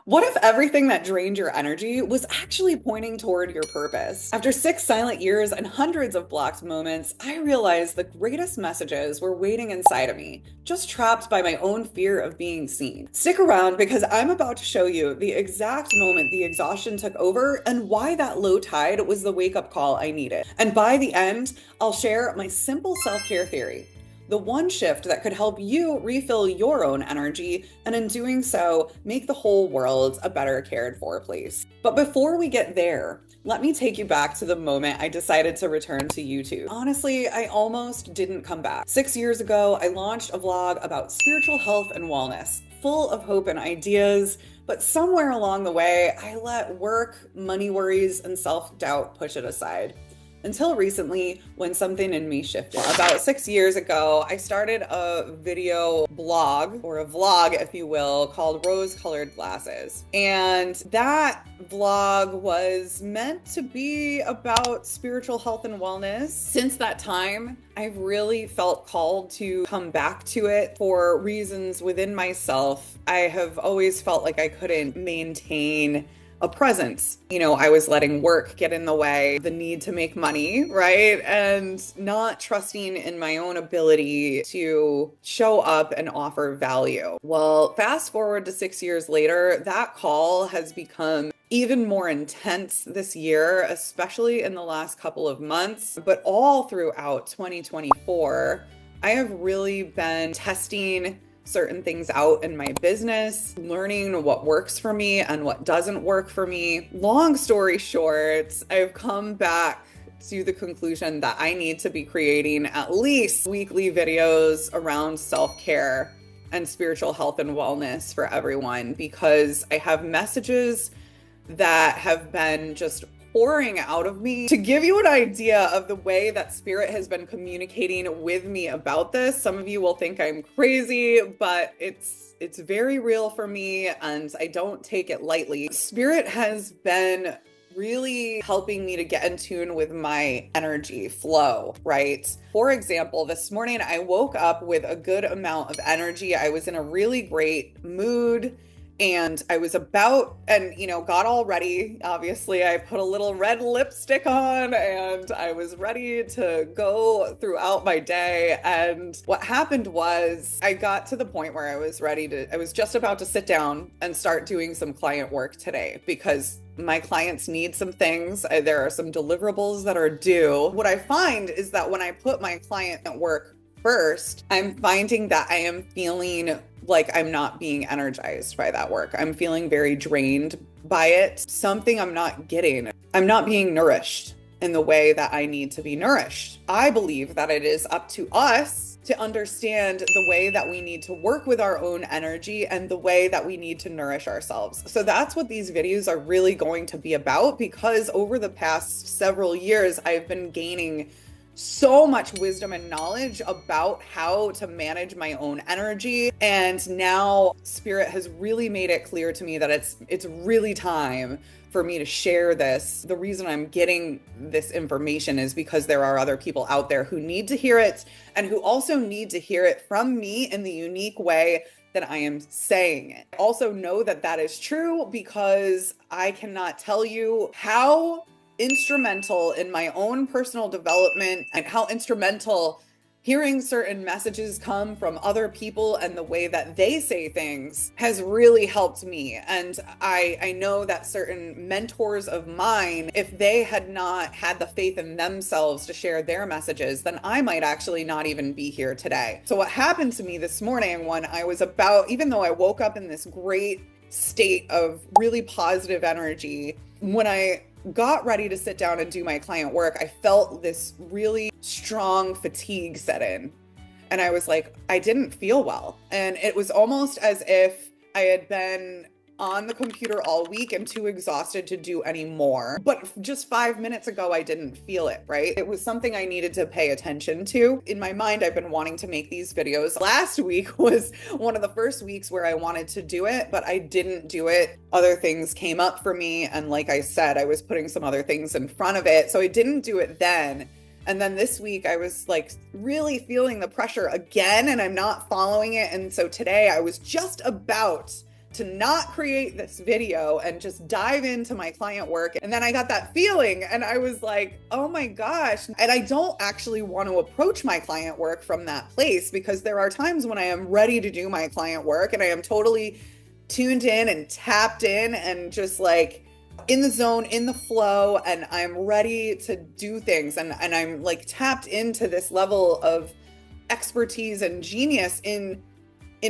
What if everything that drained your energy was actually pointing toward your purpose? After 6 silent years and hundreds of blocked moments, I realized the greatest messages were waiting inside of me, just trapped by my own fear of being seen. Stick around because I'm about to show you the exact moment the exhaustion took over and why that low tide was the wake-up call I needed. And by the end, I'll share my simple self-care theory. The one shift that could help you refill your own energy, and in doing so, make the whole world a better cared for place. But before we get there, let me take you back to the moment I decided to return to YouTube. Honestly, I almost didn't come back. 6 years ago, I launched a vlog about spiritual health and wellness, full of hope and ideas, but somewhere along the way, I let work, money worries, and self-doubt push it aside. Until recently, when something in me shifted. About 6 years ago, I started a video blog, or a vlog, if you will, called Rose-Colored Glasses. And that vlog was meant to be about spiritual health and wellness. Since that time, I've really felt called to come back to it for reasons within myself. I have always felt like I couldn't maintain a presence. I was letting work get in the way, the need to make money, right? And not trusting in my own ability to show up and offer value. Well, fast forward to 6 years later, that call has become even more intense this year, especially in the last couple of months, but all throughout 2024, I have really been testing certain things out in my business, learning what works for me and what doesn't work for me. Long story short, I've come back to the conclusion that I need to be creating at least weekly videos around self-care and spiritual health and wellness for everyone, because I have messages that have been just pouring out of me. To give you an idea of the way that spirit has been communicating with me about this, some of you will think I'm crazy, but it's very real for me and I don't take it lightly. Spirit has been really helping me to get in tune with my energy flow, right? For example, this morning I woke up with a good amount of energy. I was in a really great mood. And I was got all ready. Obviously, I put a little red lipstick on and I was ready to go throughout my day. And what happened was I got to the point where I was just about to sit down and start doing some client work today because my clients need some things. There are some deliverables that are due. What I find is that when I put my client at work first, I'm finding that I am feeling like I'm not being energized by that work. I'm feeling very drained by it. Something I'm not getting. I'm not being nourished in the way that I need to be nourished. I believe that it is up to us to understand the way that we need to work with our own energy and the way that we need to nourish ourselves. So that's what these videos are really going to be about, because over the past several years, I've been gaining so much wisdom and knowledge about how to manage my own energy. And now Spirit has really made it clear to me that it's really time for me to share this. The reason I'm getting this information is because there are other people out there who need to hear it and who also need to hear it from me in the unique way that I am saying it. Also know that that is true because I cannot tell you how instrumental in my own personal development and how instrumental hearing certain messages come from other people and the way that they say things has really helped me. And I know that certain mentors of mine, if they had not had the faith in themselves to share their messages, then I might actually not even be here today. So what happened to me this morning when even though I woke up in this great state of really positive energy, when I got ready to sit down and do my client work, I felt this really strong fatigue set in. And I was like, I didn't feel well. And it was almost as if I had been on the computer all week and too exhausted to do any more. But just 5 minutes ago, I didn't feel it, right? It was something I needed to pay attention to. In my mind, I've been wanting to make these videos. Last week was one of the first weeks where I wanted to do it, but I didn't do it. Other things came up for me. And like I said, I was putting some other things in front of it. So I didn't do it then. And then this week I was like really feeling the pressure again and I'm not following it. And so today I was just about to not create this video and just dive into my client work. And then I got that feeling and I was like, oh my gosh. And I don't actually want to approach my client work from that place, because there are times when I am ready to do my client work and I am totally tuned in and tapped in and just like in the zone, in the flow, and I'm ready to do things. And I'm like tapped into this level of expertise and genius in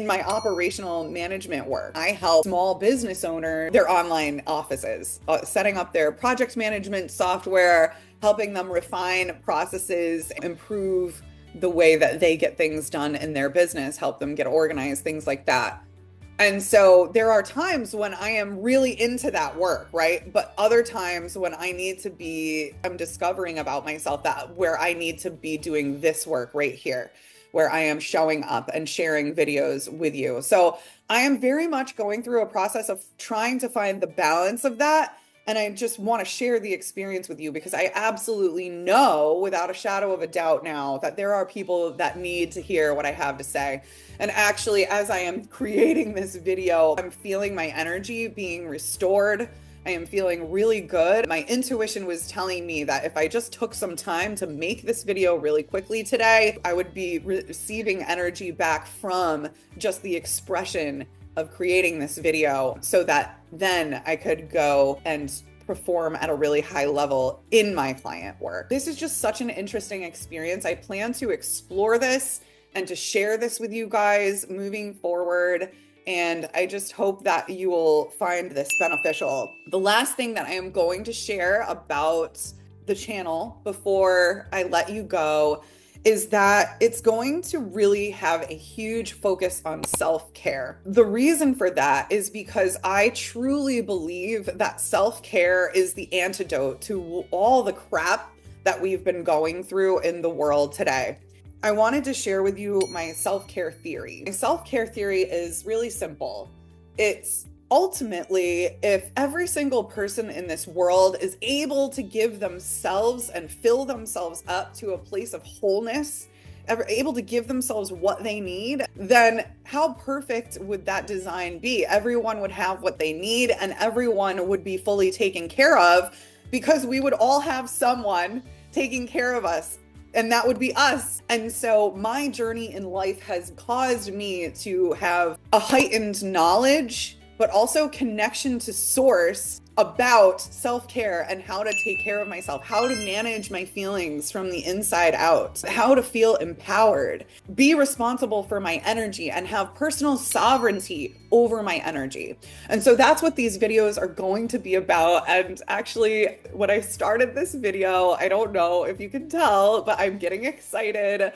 my operational management work. I help small business owners, their online offices, setting up their project management software, helping them refine processes, improve the way that they get things done in their business, help them get organized, things like that. And so there are times when I am really into that work, right? But other times when I'm discovering about myself that where I need to be doing this work right here, where I am showing up and sharing videos with you. So I am very much going through a process of trying to find the balance of that. And I just want to share the experience with you, because I absolutely know without a shadow of a doubt now that there are people that need to hear what I have to say. And actually, as I am creating this video, I'm feeling my energy being restored. I am feeling really good. My intuition was telling me that if I just took some time to make this video really quickly today, I would be receiving energy back from just the expression of creating this video, so that then I could go and perform at a really high level in my client work. This is just such an interesting experience. I plan to explore this and to share this with you guys moving forward. And I just hope that you will find this beneficial. The last thing that I am going to share about the channel before I let you go is that it's going to really have a huge focus on self-care. The reason for that is because I truly believe that self-care is the antidote to all the crap that we've been going through in the world today. I wanted to share with you my self-care theory. My self-care theory is really simple. It's ultimately, if every single person in this world is able to give themselves and fill themselves up to a place of wholeness, able to give themselves what they need, then how perfect would that design be? Everyone would have what they need and everyone would be fully taken care of, because we would all have someone taking care of us. And that would be us. And so my journey in life has caused me to have a heightened knowledge, but also connection to source about self-care and how to take care of myself, how to manage my feelings from the inside out, how to feel empowered, be responsible for my energy, and have personal sovereignty over my energy. And so that's what these videos are going to be about. And actually, when I started this video, I don't know if you can tell, but I'm getting excited,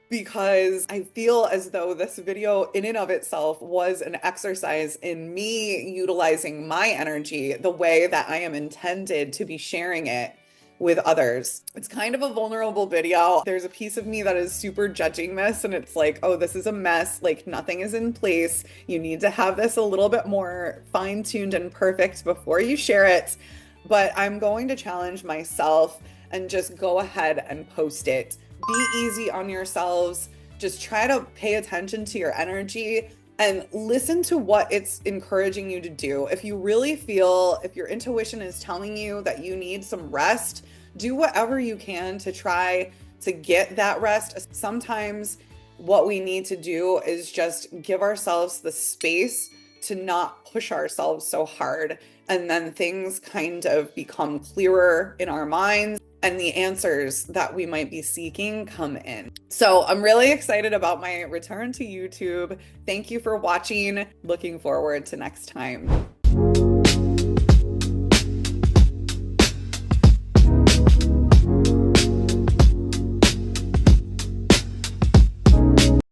because I feel as though this video in and of itself was an exercise in me utilizing my energy the way that I am intended to be sharing it with others. It's kind of a vulnerable video. There's a piece of me that is super judging this, and it's like, oh, this is a mess. Like, nothing is in place. You need to have this a little bit more fine-tuned and perfect before you share it. But I'm going to challenge myself and just go ahead and post it. Be easy on yourselves. Just try to pay attention to your energy and listen to what it's encouraging you to do. If you really feel, if your intuition is telling you that you need some rest, do whatever you can to try to get that rest. Sometimes what we need to do is just give ourselves the space to not push ourselves so hard. And then things kind of become clearer in our minds, and the answers that we might be seeking come in. So I'm really excited about my return to YouTube. Thank you for watching. Looking forward to next time.